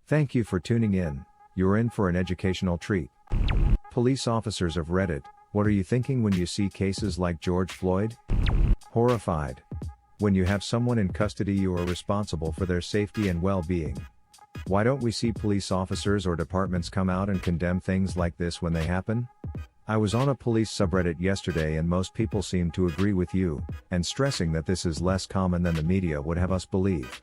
Thank you for tuning in. You're in for an educational treat. Police officers of Reddit, what are you thinking when you see cases like George Floyd? Horrified. When you have someone in custody, you are responsible for their safety and well-being. Why don't we see police officers or departments come out and condemn things like this when they happen? I was on a police subreddit yesterday and most people seem to agree with you, and stressing that this is less common than the media would have us believe.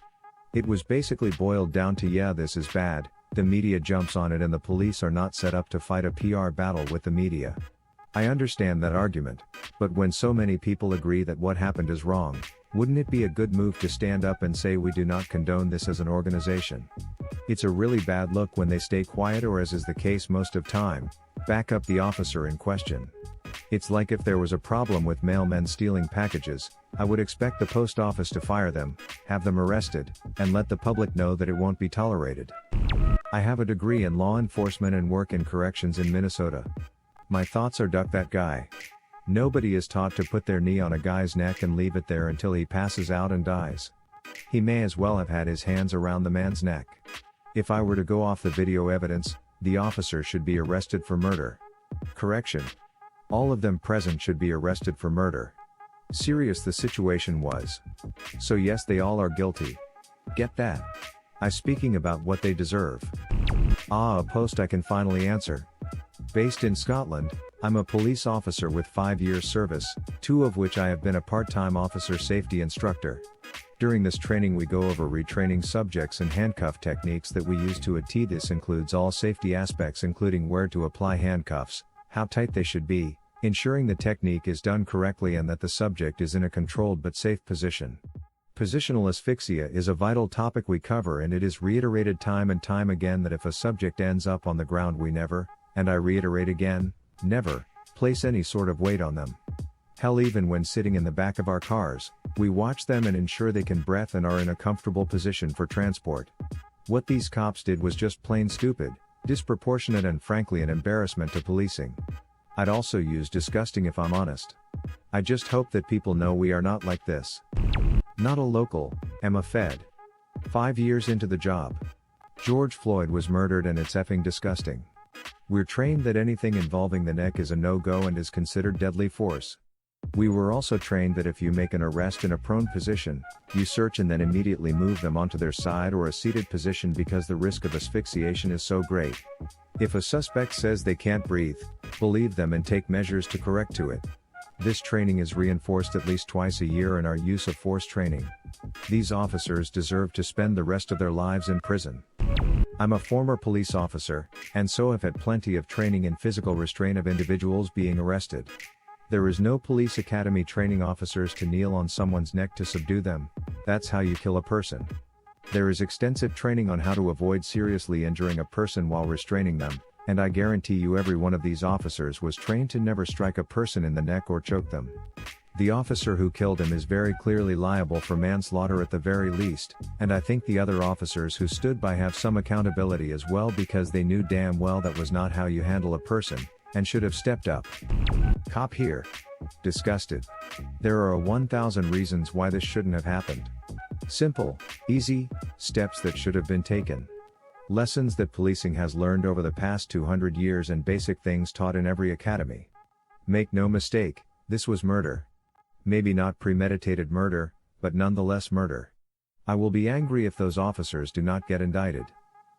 It was basically boiled down to, yeah, this is bad, the media jumps on it and the police are not set up to fight a PR battle with the media. I understand that argument, but when so many people agree that what happened is wrong, wouldn't it be a good move to stand up and say we do not condone this as an organization? It's a really bad look when they stay quiet, or, as is the case most of time, back up the officer in question. It's like if there was a problem with mailmen stealing packages, I would expect the post office to fire them, have them arrested, and let the public know that it won't be tolerated. I have a degree in law enforcement and work in corrections in Minnesota. My thoughts are duck that guy. Nobody is taught to put their knee on a guy's neck and leave it there until he passes out and dies. He may as well have had his hands around the man's neck. If I were to go off the video evidence, the officer should be arrested for murder. Correction. All of them present should be arrested for murder. Serious the situation was. So yes, they all are guilty. Get that? I'm speaking about what they deserve. A post I can finally answer. Based in Scotland, I'm a police officer with 5 years service, 2 of which I have been a part-time officer safety instructor. During this training we go over retraining subjects and handcuff techniques that we use to a T. This includes all safety aspects including where to apply handcuffs, how tight they should be, ensuring the technique is done correctly and that the subject is in a controlled but safe position. Positional asphyxia is a vital topic we cover, and it is reiterated time and time again that if a subject ends up on the ground we never, and I reiterate again, never, place any sort of weight on them. Hell, even when sitting in the back of our cars, we watch them and ensure they can breathe and are in a comfortable position for transport. What these cops did was just plain stupid, disproportionate, and frankly an embarrassment to policing. I'd also use disgusting if I'm honest. I just hope that people know we are not like this. Not a local, am a Fed. 5 years into the job. George Floyd was murdered and it's effing disgusting. We're trained that anything involving the neck is a no-go and is considered deadly force. We were also trained that if you make an arrest in a prone position, you search and then immediately move them onto their side or a seated position because the risk of asphyxiation is so great. If a suspect says they can't breathe, believe them and take measures to correct to it. This training is reinforced at least twice a year in our use of force training. These officers deserve to spend the rest of their lives in prison. I'm a former police officer, and so have had plenty of training in physical restraint of individuals being arrested. There is no police academy training officers to kneel on someone's neck to subdue them. That's how you kill a person. There is extensive training on how to avoid seriously injuring a person while restraining them, and I guarantee you every one of these officers was trained to never strike a person in the neck or choke them. The officer who killed him is very clearly liable for manslaughter at the very least, and I think the other officers who stood by have some accountability as well, because they knew damn well that was not how you handle a person, and should have stepped up. Cop here. Disgusted. There are 1,000 reasons why this shouldn't have happened. Simple, easy, steps that should have been taken. Lessons that policing has learned over the past 200 years and basic things taught in every academy. Make no mistake, this was murder. Maybe not premeditated murder, but nonetheless murder. I will be angry if those officers do not get indicted.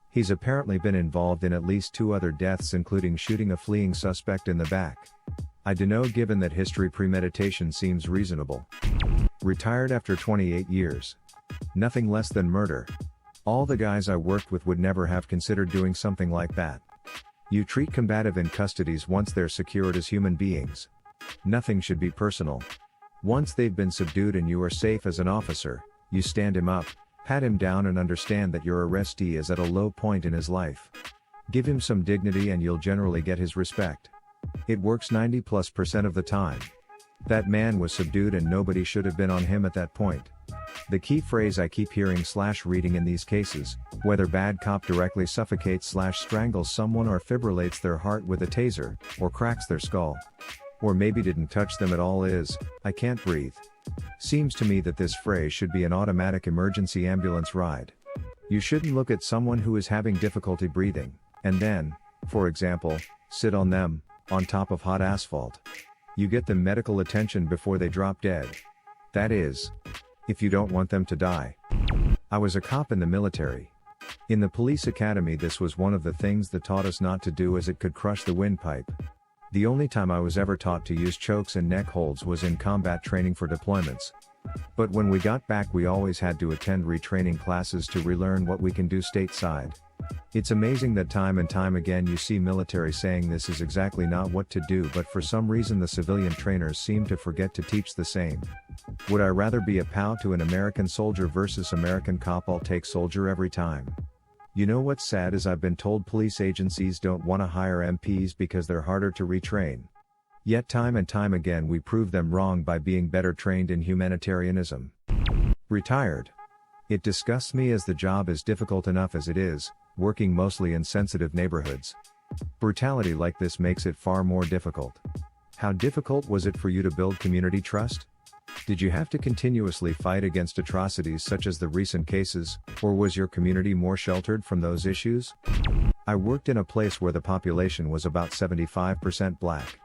He's apparently been involved in at least 2 other deaths, including shooting a fleeing suspect in the back. I do know, given that history, premeditation seems reasonable. Retired after 28 years. Nothing less than murder. All the guys I worked with would never have considered doing something like that. You treat combative in custodies once they're secured as human beings. Nothing should be personal. Once they've been subdued and you are safe as an officer, you stand him up, pat him down, and understand that your arrestee is at a low point in his life. Give him some dignity and you'll generally get his respect. It works 90+% of the time. That man was subdued and nobody should have been on him at that point. The key phrase I keep hearing / reading in these cases, whether bad cop directly suffocates / strangles someone or fibrillates their heart with a taser, or cracks their skull, or maybe didn't touch them at all, is, I can't breathe. Seems to me that this phrase should be an automatic emergency ambulance ride. You shouldn't look at someone who is having difficulty breathing, and then, for example, sit on them, on top of hot asphalt. You get them medical attention before they drop dead. That is, if you don't want them to die. I was a cop in the military. In the police academy, this was one of the things that taught us not to do, as it could crush the windpipe. The only time I was ever taught to use chokes and neck holds was in combat training for deployments. But when we got back, we always had to attend retraining classes to relearn what we can do stateside. It's amazing that time and time again you see military saying this is exactly not what to do, but for some reason the civilian trainers seem to forget to teach the same. Would I rather be a POW to an American soldier versus American cop? I'll take soldier every time. You know what's sad is I've been told police agencies don't want to hire MPs because they're harder to retrain. Yet time and time again we prove them wrong by being better trained in humanitarianism. Retired. It disgusts me, as the job is difficult enough as it is, working mostly in sensitive neighborhoods. Brutality like this makes it far more difficult. How difficult was it for you to build community trust? Did you have to continuously fight against atrocities such as the recent cases, or was your community more sheltered from those issues? I worked in a place where the population was about 75% black.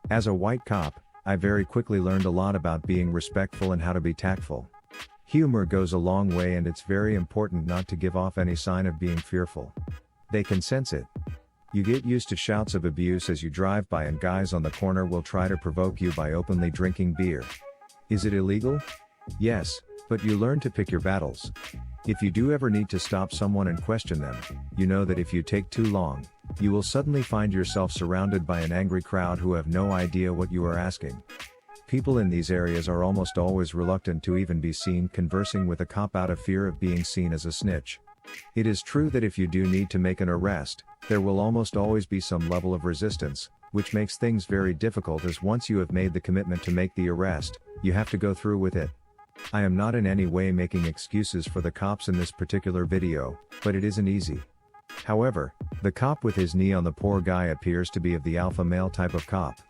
As a white cop, I very quickly learned a lot about being respectful and how to be tactful. Humor goes a long way, and it's very important not to give off any sign of being fearful. They can sense it. You get used to shouts of abuse as you drive by, and guys on the corner will try to provoke you by openly drinking beer. Is it illegal? Yes, but you learn to pick your battles. If you do ever need to stop someone and question them, you know that if you take too long, you will suddenly find yourself surrounded by an angry crowd who have no idea what you are asking. People in these areas are almost always reluctant to even be seen conversing with a cop out of fear of being seen as a snitch. It is true that if you do need to make an arrest, there will almost always be some level of resistance, which makes things very difficult, as once you have made the commitment to make the arrest, you have to go through with it. I am not in any way making excuses for the cops in this particular video, but it isn't easy. However, the cop with his knee on the poor guy appears to be of the alpha male type of cop.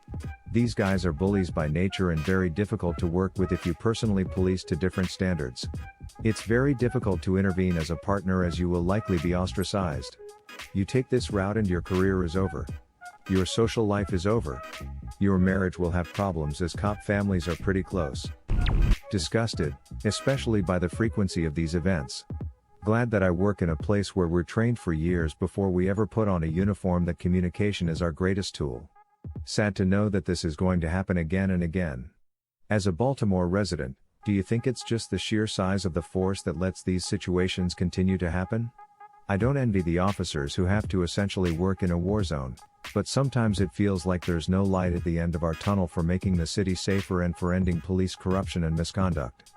These guys are bullies by nature and very difficult to work with if you personally police to different standards. It's very difficult to intervene as a partner, as you will likely be ostracized. You take this route and your career is over. Your social life is over. Your marriage will have problems, as cop families are pretty close. Disgusted, especially by the frequency of these events. Glad that I work in a place where we're trained for years before we ever put on a uniform that communication is our greatest tool. Sad to know that this is going to happen again and again. As a Baltimore resident, do you think it's just the sheer size of the force that lets these situations continue to happen? I don't envy the officers who have to essentially work in a war zone, but sometimes it feels like there's no light at the end of our tunnel for making the city safer and for ending police corruption and misconduct.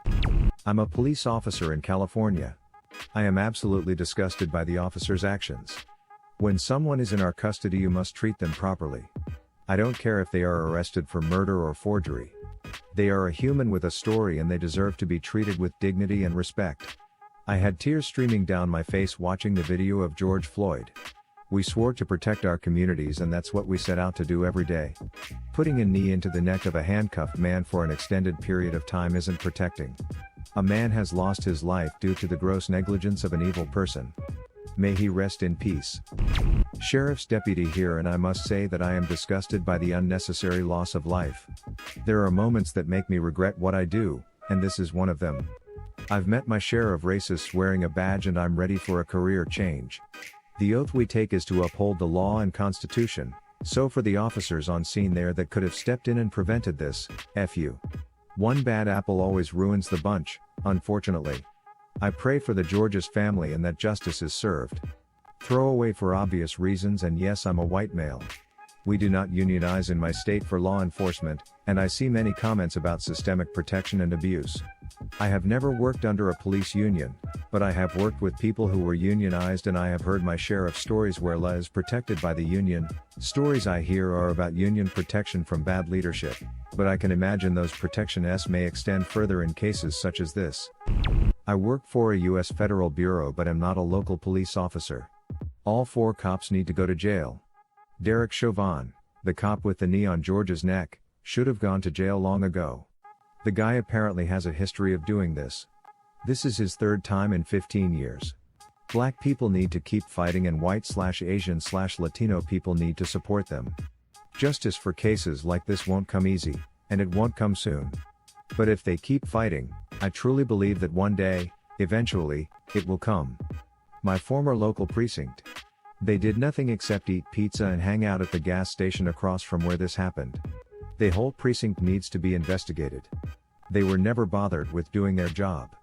I'm a police officer in California. I am absolutely disgusted by the officers' actions. When someone is in our custody, you must treat them properly. I don't care if they are arrested for murder or forgery. They are a human with a story, and they deserve to be treated with dignity and respect. I had tears streaming down my face watching the video of George Floyd. We swore to protect our communities, and that's what we set out to do every day. Putting a knee into the neck of a handcuffed man for an extended period of time isn't protecting. A man has lost his life due to the gross negligence of an evil person. May he rest in peace. Sheriff's deputy here, and I must say that I am disgusted by the unnecessary loss of life. There are moments that make me regret what I do, and this is one of them. I've met my share of racists wearing a badge, and I'm ready for a career change. The oath we take is to uphold the law and Constitution, so for the officers on scene there that could have stepped in and prevented this, F you. One bad apple always ruins the bunch, unfortunately. I pray for the George's family and that justice is served. Throwaway for obvious reasons, and yes, I'm a white male. We do not unionize in my state for law enforcement, and I see many comments about systemic protection and abuse. I have never worked under a police union, but I have worked with people who were unionized, and I have heard my share of stories where law is protected by the union. Stories I hear are about union protection from bad leadership, but I can imagine those protections may extend further in cases such as this. I work for a U.S. federal bureau but am not a local police officer. All 4 cops need to go to jail. Derek Chauvin, the cop with the knee on George's neck, should have gone to jail long ago. The guy apparently has a history of doing this. This is his 3rd time in 15 years. Black people need to keep fighting and white/Asian/Latino people need to support them. Justice for cases like this won't come easy, and it won't come soon. But if they keep fighting, I truly believe that one day, eventually, it will come. My former local precinct. They did nothing except eat pizza and hang out at the gas station across from where this happened. The whole precinct needs to be investigated. They were never bothered with doing their job.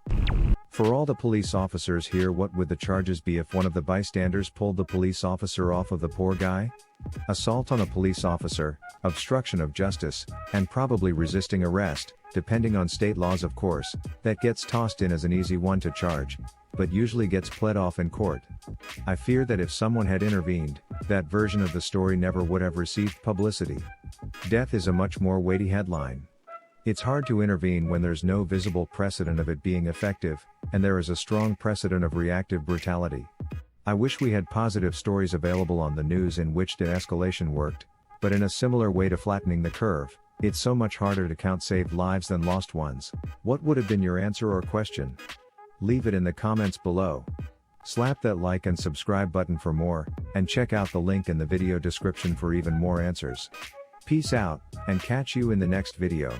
For all the police officers here, what would the charges be if one of the bystanders pulled the police officer off of the poor guy? Assault on a police officer, obstruction of justice, and probably resisting arrest, depending on state laws of course, that gets tossed in as an easy one to charge, but usually gets pled off in court. I fear that if someone had intervened, that version of the story never would have received publicity. Death is a much more weighty headline. It's hard to intervene when there's no visible precedent of it being effective, and there is a strong precedent of reactive brutality. I wish we had positive stories available on the news in which de-escalation worked, but in a similar way to flattening the curve, it's so much harder to count saved lives than lost ones. What would have been your answer or question? Leave it in the comments below. Slap that like and subscribe button for more, and check out the link in the video description for even more answers. Peace out, and catch you in the next video.